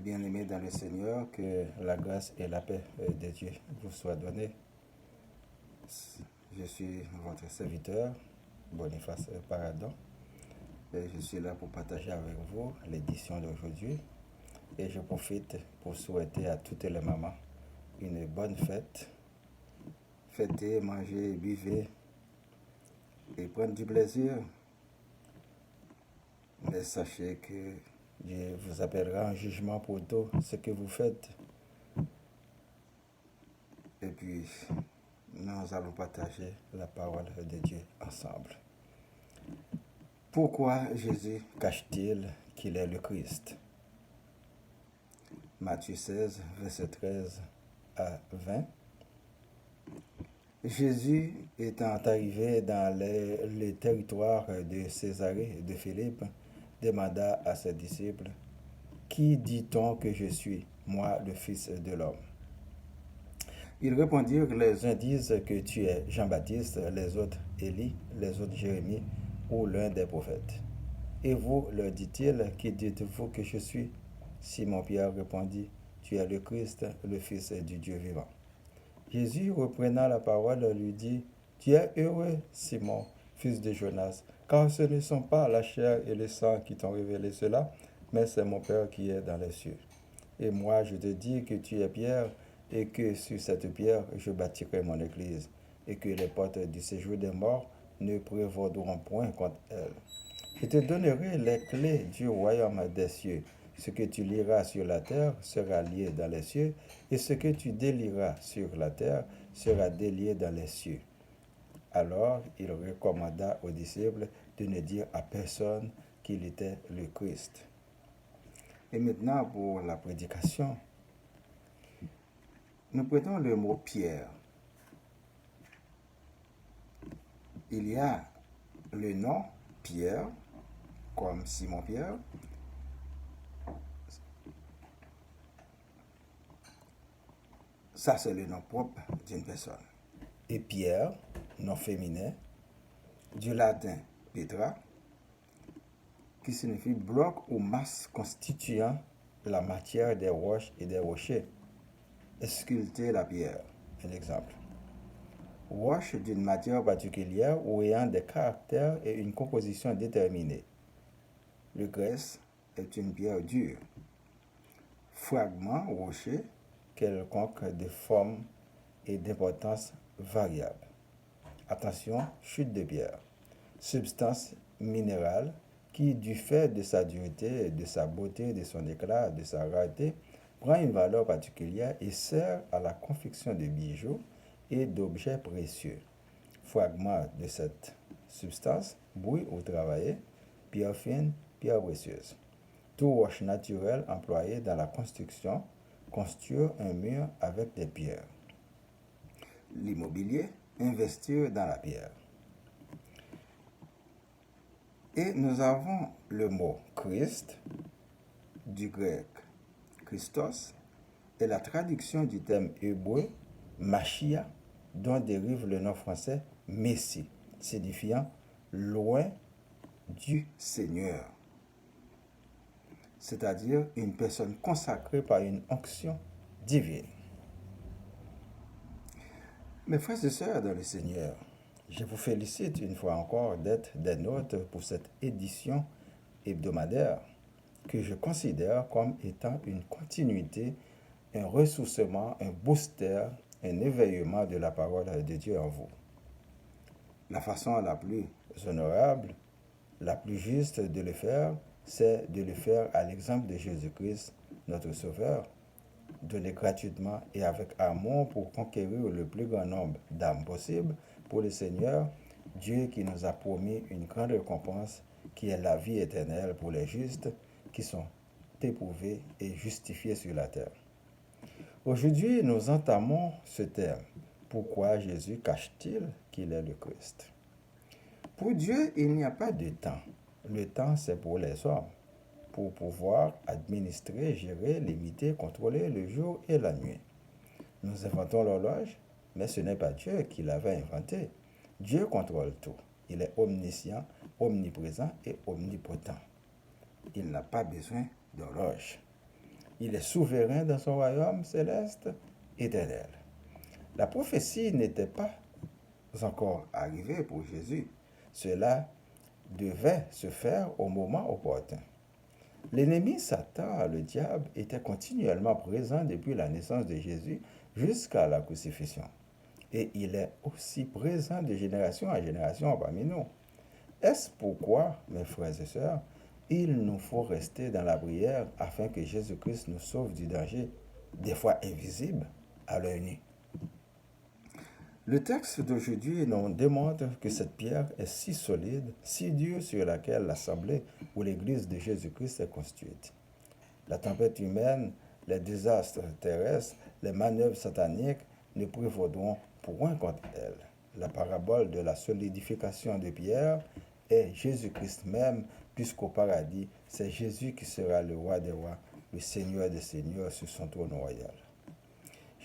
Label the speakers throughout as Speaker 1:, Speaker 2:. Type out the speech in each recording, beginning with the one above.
Speaker 1: Bien-aimés dans le Seigneur, que la grâce et la paix de Dieu vous soient données. Je suis votre serviteur, Boniface Paradon, et je suis là pour partager avec vous l'édition d'aujourd'hui. Et je profite pour souhaiter à toutes les mamans une bonne fête. Fêtez, mangez, buvez et prenez du plaisir. Mais sachez que Dieu vous appellera en jugement pour tout ce que vous faites. Et puis, nous allons partager la parole de Dieu ensemble. Pourquoi Jésus cache-t-il qu'il est le Christ? Matthieu 16, verset 13 à 20. Jésus étant arrivé dans le territoire de Césarée de Philippe, demanda à ses disciples, « Qui dit-on que je suis, moi, le Fils de l'homme ?» Ils répondirent, les uns disent que tu es Jean-Baptiste, les autres Élie, les autres Jérémie ou l'un des prophètes. Et vous, leur dit-il, qui dites-vous que je suis? Simon-Pierre répondit, tu es le Christ, le Fils du Dieu vivant. Jésus, reprenant la parole, lui dit, tu es heureux, Simon, fils de Jonas, car ce ne sont pas la chair et le sang qui t'ont révélé cela, mais c'est mon Père qui est dans les cieux. Et moi, je te dis que tu es Pierre, et que sur cette pierre, je bâtirai mon église, et que les portes du séjour des morts ne prévaudront point contre elle. Je te donnerai les clés du royaume des cieux. Ce que tu liras sur la terre sera lié dans les cieux, et ce que tu délieras sur la terre sera délié dans les cieux. Alors il recommanda aux disciples de ne dire à personne qu'il était le Christ. Et maintenant pour la prédication, nous prenons le mot Pierre. Il y a le nom Pierre, comme Simon-Pierre. Ça, c'est le nom propre d'une personne. Et Pierre, nom féminin, du latin Petra, qui signifie bloc ou masse constituant la matière des roches et des rochers. Sculpter la pierre, un exemple. Roche d'une matière particulière ou ayant des caractères et une composition déterminée. Le grès est une pierre dure. Fragment rocher, quelconque de forme et d'importance variable. Attention, chute de pierre. Substance minérale qui, du fait de sa dureté, de sa beauté, de son éclat, de sa rareté, prend une valeur particulière et sert à la confection de bijoux et d'objets précieux. Fragment de cette substance, bouille ou travaillé, pierre fine, pierre précieuse. Tout roche naturelle employée dans la construction, construire un mur avec des pierres. L'immobilier, investir dans la pierre. Et nous avons le mot Christ, du grec Christos, et la traduction du terme hébreu Machia, dont dérive le nom français Messie, signifiant loin du Seigneur, c'est-à-dire une personne consacrée par une onction divine. Mes frères et sœurs dans le Seigneur, je vous félicite une fois encore d'être des nôtres pour cette édition hebdomadaire que je considère comme étant une continuité, un ressourcement, un booster, un éveillement de la parole de Dieu en vous. La façon la plus honorable, la plus juste de le faire, c'est de le faire à l'exemple de Jésus-Christ, notre Sauveur, donné gratuitement et avec amour pour conquérir le plus grand nombre d'âmes possible pour le Seigneur, Dieu qui nous a promis une grande récompense qui est la vie éternelle pour les justes qui sont éprouvés et justifiés sur la terre. Aujourd'hui, nous entamons ce thème. Pourquoi Jésus cache-t-il qu'il est le Christ? Pour Dieu, il n'y a pas de temps. Le temps, c'est pour les hommes, pour pouvoir administrer, gérer, limiter, contrôler le jour et la nuit. Nous inventons l'horloge, mais ce n'est pas Dieu qui l'avait inventée. Dieu contrôle tout. Il est omniscient, omniprésent et omnipotent. Il n'a pas besoin d'horloge. Il est souverain dans son royaume céleste éternel. La prophétie n'était pas encore arrivée pour Jésus. Cela devait se faire au moment opportun. L'ennemi Satan, le diable, était continuellement présent depuis la naissance de Jésus jusqu'à la crucifixion. Et il est aussi présent de génération en génération parmi nous. Est-ce pourquoi, mes frères et sœurs, il nous faut rester dans la prière afin que Jésus-Christ nous sauve du danger, des fois invisible, à l'œil nu? Le texte d'aujourd'hui nous démontre que cette pierre est si solide, si dure sur laquelle l'Assemblée ou l'Église de Jésus-Christ est construite. La tempête humaine, les désastres terrestres, les manœuvres sataniques ne prévaudront point contre elle. La parabole de la solidification de Pierre est Jésus-Christ même, puisqu'au paradis, c'est Jésus qui sera le roi des rois, le Seigneur des seigneurs sur son trône royal.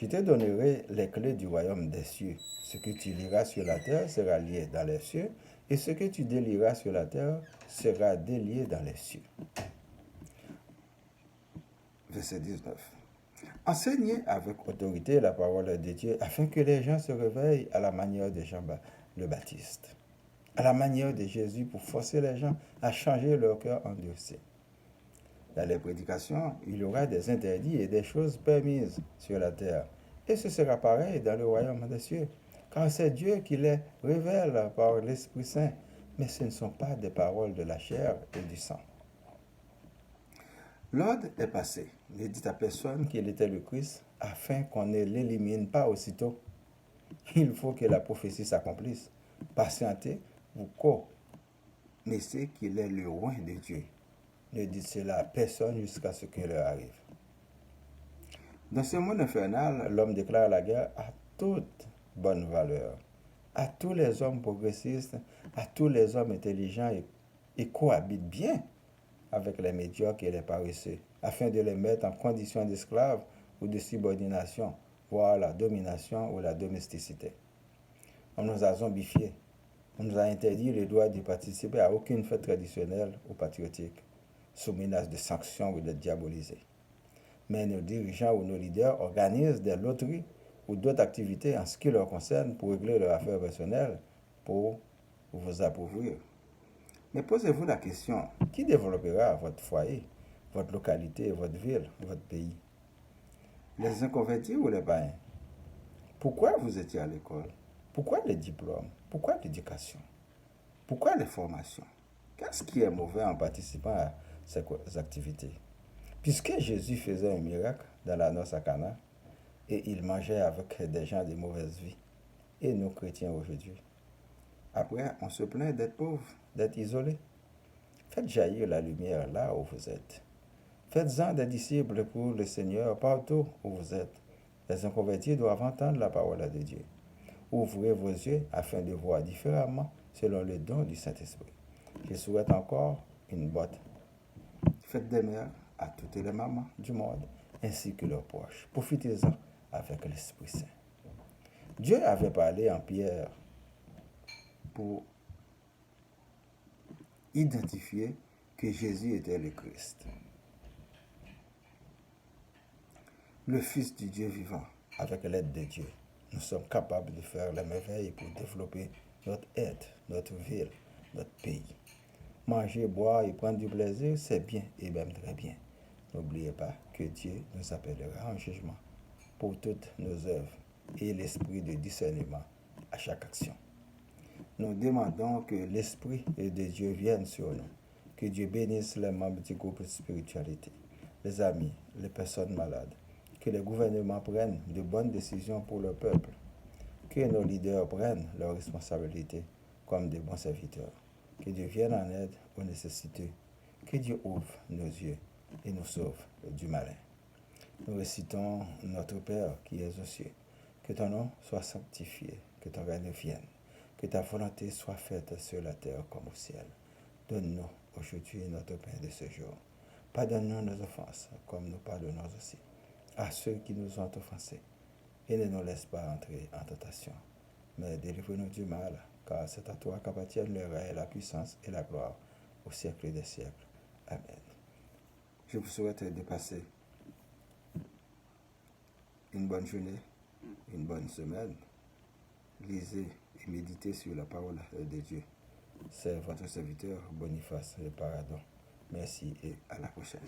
Speaker 1: Je te donnerai les clés du royaume des cieux. Ce que tu liras sur la terre sera lié dans les cieux, et ce que tu délieras sur la terre sera délié dans les cieux. Verset 19. Enseignez avec autorité la parole de Dieu afin que les gens se réveillent à la manière de Jean le Baptiste, à la manière de Jésus pour forcer les gens à changer leur cœur endurci. Dans les prédications, il y aura des interdits et des choses permises sur la terre. Et ce sera pareil dans le royaume des cieux, car c'est Dieu qui les révèle par l'Esprit Saint, mais ce ne sont pas des paroles de la chair et du sang. L'ordre est passé. Ne dites à personne qu'il était le Christ, afin qu'on ne l'élimine pas aussitôt. Il faut que la prophétie s'accomplisse. Patientez, vous connaissez qu'il est le roi de Dieu. Ne dites cela à personne jusqu'à ce qu'il leur arrive. Dans ce monde infernal, l'homme déclare la guerre à toute bonne valeur, à tous les hommes progressistes, à tous les hommes intelligents et cohabitent bien avec les médiocres et les paresseux, afin de les mettre en condition d'esclaves ou de subordination, voire la domination ou la domesticité. On nous a zombifiés. On nous a interdit le droit de participer à aucune fête traditionnelle ou patriotique, sous menace de sanctions ou d'être diabolisés. Mais nos dirigeants ou nos leaders organisent des loteries ou d'autres activités en ce qui leur concerne pour régler leurs affaires personnelles, pour vous appauvrir. Mais posez-vous la question, qui développera votre foyer, votre localité, votre ville, votre pays? Les inconvertis ou les païens? Pourquoi vous étiez à l'école? Pourquoi les diplômes? Pourquoi l'éducation? Pourquoi les formations? Qu'est-ce qui est mauvais en participant à ces activités? Puisque Jésus faisait un miracle dans la noce à Cana, et il mangeait avec des gens de mauvaise vie, et nous chrétiens aujourd'hui. Après, on se plaint d'être pauvre, d'être isolé. Faites jaillir la lumière là où vous êtes. Faites-en des disciples pour le Seigneur partout où vous êtes. Les inconvertis doivent entendre la parole de Dieu. Ouvrez vos yeux afin de voir différemment selon le don du Saint-Esprit. Je souhaite encore une bonne fête des mères à toutes les mamans du monde ainsi que leurs proches. Profitez-en avec l'Esprit Saint. Dieu avait parlé en Pierre pour identifier que Jésus était le Christ, le Fils du Dieu vivant. Avec l'aide de Dieu, nous sommes capables de faire la merveille pour développer notre être, notre ville, notre pays. Manger, boire et prendre du plaisir, c'est bien et même très bien. N'oubliez pas que Dieu nous appellera en jugement pour toutes nos œuvres et l'esprit de discernement à chaque action. Nous demandons que l'Esprit de Dieu vienne sur nous, que Dieu bénisse les membres du groupe de spiritualité, les amis, les personnes malades, que les gouvernements prennent de bonnes décisions pour le peuple, que nos leaders prennent leurs responsabilités comme de bons serviteurs, que Dieu vienne en aide aux nécessiteux, que Dieu ouvre nos yeux et nous sauve du malin. Nous récitons notre Père qui es aux cieux, que ton nom soit sanctifié, que ton règne vienne, que ta volonté soit faite sur la terre comme au ciel. Donne-nous aujourd'hui notre pain de ce jour. Pardonne-nous nos offenses, comme nous pardonnons aussi à ceux qui nous ont offensés. Et ne nous laisse pas entrer en tentation, mais délivre-nous du mal, car c'est à toi qu'appartiennent le règne, la puissance et la gloire au siècle des siècles. Amen. Je vous souhaite de passer bonne journée, une bonne semaine. Lisez et méditez sur la parole de Dieu. C'est votre serviteur Boniface Paradon. Merci et à la prochaine.